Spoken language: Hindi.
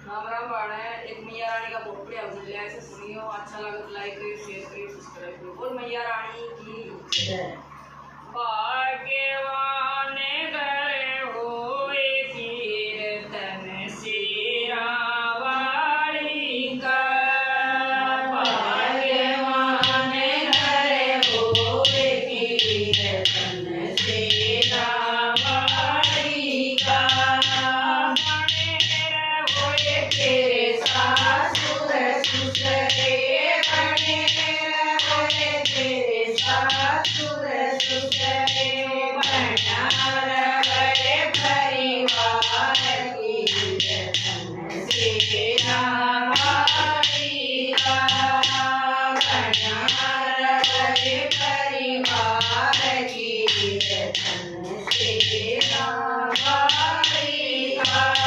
राम राम बाणे एक मैया रानी का पोपड़ी हमने लिया ऐसे सुनियो अच्छा लगे तो लाइक करिए शेयर करिए सब्सक्राइब करिए और मैया रानी की जय। भाग्यवान करे होए कीर्तन सिरा वाली का भाग्यवान करे होए कीर्तन सिरा वाली का तेरे सासुर ससुरे बने रहे तेरे सासुर ससुरे बना रहे परिवार की जतन से रावाली का बना रहे परिवार की जतन से रावाली का